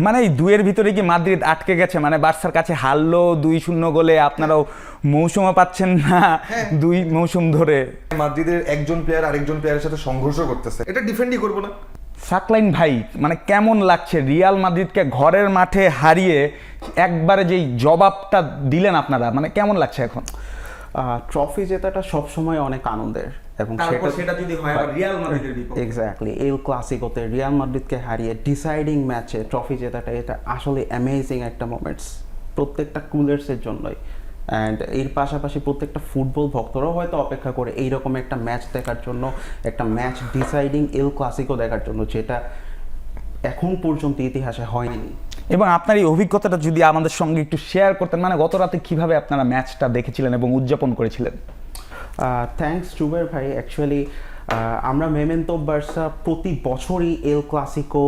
মানে এই দুয়ের ভিতরে কি মাদ্রিদ আটকে গেছে? মানে বার্সার কাছে হারলো 2-0 গোলে, আপনারাও মৌসুমও পাচ্ছেন না 2 মৌসুম ধরে। মাদ্রিদের একজন প্লেয়ার আরেকজন প্লেয়ারের সাথে সংঘর্ষ করতেছে, এটা ডিফেন্ডই করবো না। সাকলাইন ভাই, মানে কেমন লাগছে রিয়াল মাদ্রিদকে ঘরের মাঠে হারিয়ে একবারে যেই জবাবটা দিলেন আপনারা, মানে কেমন লাগছে এখন? ট্রফি জেতাটা সবসময় অনেক আনন্দের, এবং সেটা যদি হয় আবার রিয়াল মাদ্রিদের বিপক্ষে, এক্স্যাক্টলি এল ক্লাসিকোতে রিয়াল মাদ্রিদকে হারিয়ে ডিসাইডিং ম্যাচে ট্রফি জেতাটা, এটা আসলে অ্যামেজিং একটা মোমেন্টস প্রত্যেকটা কুলার্সের জন্যই। অ্যান্ড এর পাশাপাশি প্রত্যেকটা ফুটবল ভক্তরাও হয়তো অপেক্ষা করে এইরকম একটা ম্যাচ দেখার জন্য, একটা ম্যাচ ডিসাইডিং এল ক্লাসিকো দেখার জন্য, যেটা এখন পর্যন্ত ইতিহাসে হয়নি। এবং আপনার এই অভিজ্ঞতাটা যদি আমাদের সঙ্গে একটু শেয়ার করতেন, মানে গত রাতে কিভাবে আপনারা ম্যাচটা দেখেছিলেন এবং উদযাপন করেছিলেন? থ্যাঙ্কস জুবের ভাই। অ্যাকচুয়ালি আমরা মেমেন্টো বার্সা প্রতি বছরই এল ক্লাসিকো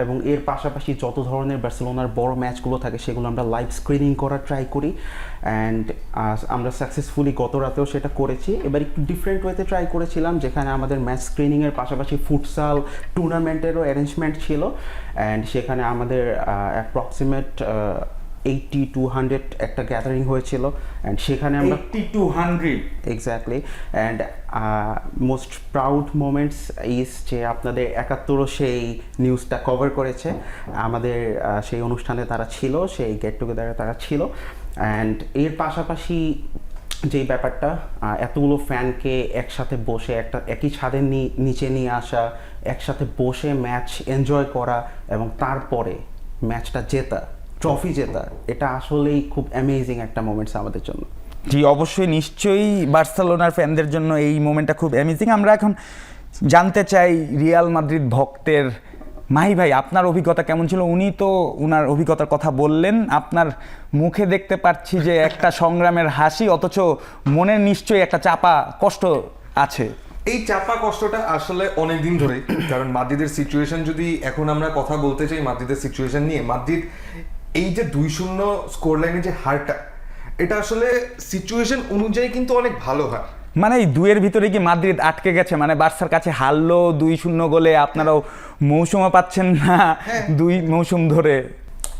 এবং এর পাশাপাশি যত ধরনের বার্সেলোনার বড় ম্যাচগুলো থাকে সেগুলো আমরা লাইভ স্ক্রিনিং করার ট্রাই করি, অ্যান্ড আমরা সাকসেসফুলি গত রাতেও সেটা করেছি। এবার একটু ডিফারেন্ট ওয়েতে ট্রাই করেছিলাম, যেখানে আমাদের ম্যাচ স্ক্রিনিংয়ের পাশাপাশি ফুটসাল টুর্নামেন্টেরও অ্যারেঞ্জমেন্ট ছিল, অ্যান্ড সেখানে আমাদের অ্যাপ্রক্সিমেট 80-100 একটা গ্যাদারিং হয়েছিল, অ্যান্ড সেখানে আমরা 80-100 exactly. And most proud moments is যে আপনাদের 71ও সেই নিউজটা কভার করেছে, আমাদের সেই অনুষ্ঠানে তারা ছিল, সেই গেট টুগেদারে তারা ছিল। অ্যান্ড এর পাশাপাশি যেই ব্যাপারটা, এতগুলো ফ্যানকে একসাথে বসে একটা একই ছাদের নিচে নিয়ে আসা, একসাথে বসে ম্যাচ এনজয় করা এবং তারপরে ম্যাচটা জেতা, ট্রফি জেতা, এটা আসলেই খুব অ্যামেজিং একটা মোমেন্টস আমাদের জন্য। জি অবশ্যই, নিশ্চয়ই বার্সেলোনার ফ্যানদের জন্য এই মোমেন্টটা খুব অ্যামেজিং। আমরা এখন জানতে চাই রিয়াল মাদ্রিদ ভক্তের মাহি ভাই, আপনার অভিজ্ঞতা কেমন ছিল? উনি তো উনার অভিজ্ঞতার কথা বললেন, আপনার মুখে দেখতে পাচ্ছি যে একটা সংগ্রামের হাসি, অথচ মনের নিশ্চয়ই একটা চাপা কষ্ট আছে। এই চাপা কষ্টটা আসলে অনেকদিন ধরেই, কারণ মাদ্রিদের সিচুয়েশন যদি এখন আমরা কথা বলতে চাই মাদ্রিদের সিচুয়েশন নিয়ে, মাদ্রিদ এই যে 2-0 স্কোর লাইনে যে হারটা, এটা আসলে সিচুয়েশন অনুযায়ী কিন্তু অনেক ভালো হয়। মানে এই দুয়ের ভিতরে কি মাদ্রিদ আটকে গেছে? মানে বার্সার কাছে হারলো 2-0 গোলে, আপনারাও মৌসুমও পাচ্ছেন না 2 মৌসুম ধরে।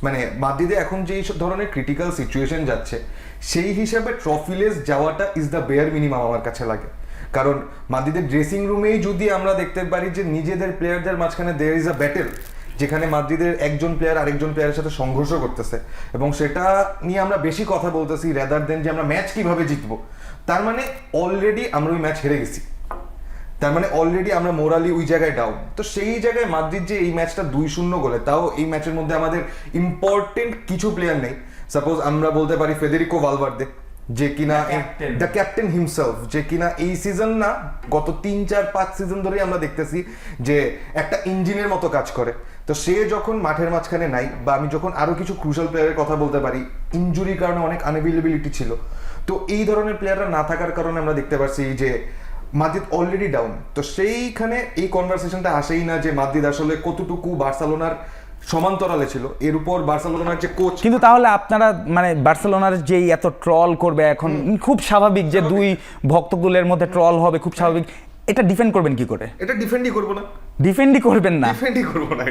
মানে মাদ্রিদে এখন যে ধরনের ক্রিটিক্যাল সিচুয়েশন যাচ্ছে, সেই হিসাবে ট্রফিলেস যাওয়াটা ইজ দ্য বেয়ার মিনিমাম আমার কাছে লাগে। কারণ মাদ্রিদের ড্রেসিং রুমেই যদি আমরা দেখতে পারি যে নিজেদের প্লেয়ারদের মাঝখানে দেয়ার ইজ আ ব্যাটেল, যেখানে মাদ্রিদের একজন প্লেয়ার আরেকজন প্লেয়ারের সাথে সংঘর্ষ করতেছে, এবং সেটা নিয়ে আমরা বেশি কথা বলতেছি রেদার দেন যে আমরা ম্যাচ কিভাবে জিতবো। তার মানে অলরেডি আমরা ওই ম্যাচ হেরে গেছি, তার মানে অলরেডি আমরা মোরালি ওই জায়গায় ডাউন। তো সেই জায়গায় মাদ্রিদ যে এই ম্যাচটা 2-0 গোলে, তাও এই ম্যাচের মধ্যে আমাদের ইম্পর্টেন্ট কিছু প্লেয়ার নেই। সাপোজ আমরা বলতে পারি ফেদেরিকো ভালভার্দে, যে কিনা দ্য ক্যাপ্টেন হিমসেলফ, যে কিনা এই সিজন না গত 3-4-5 সিজন ধরেই আমরা দেখতেছি যে একটা ইঞ্জিনের মতো কাজ করে। তো সে যখন মাঠের মাঝখানে নাই, বা আমি যখন আরো কিছু ক্রুশাল প্লেয়ারের কথা বলতে পারি, ইনজুরির কারণে অনেক আনএভেলেবিলিটি ছিল, তো এই ধরনের প্লেয়াররা না থাকার কারণে আমরা দেখতে পাচ্ছি যে মাদ্রিদ অলরেডি ডাউন। তো সেইখানে এই কনভারসেশনটা আসেই না যে মাদ্রিদ আসলে কতটুকু বার্সেলোনার সমান্তরালে ছিল, এর উপর বার্সেলোনার যে কোচ। কিন্তু তাহলে আপনারা মানে বার্সেলোনার যেই এত ট্রল করবে এখন, খুব স্বাভাবিক যে 2 ভক্তকুলের মধ্যে ট্রল হবে, খুব স্বাভাবিক। এটা ডিফেন্ড করবেন কি করে? এটা ডিফেন্ডই করবো না, ডিফেন্ডই করবেন না? ডিফেন্ডই করবো না।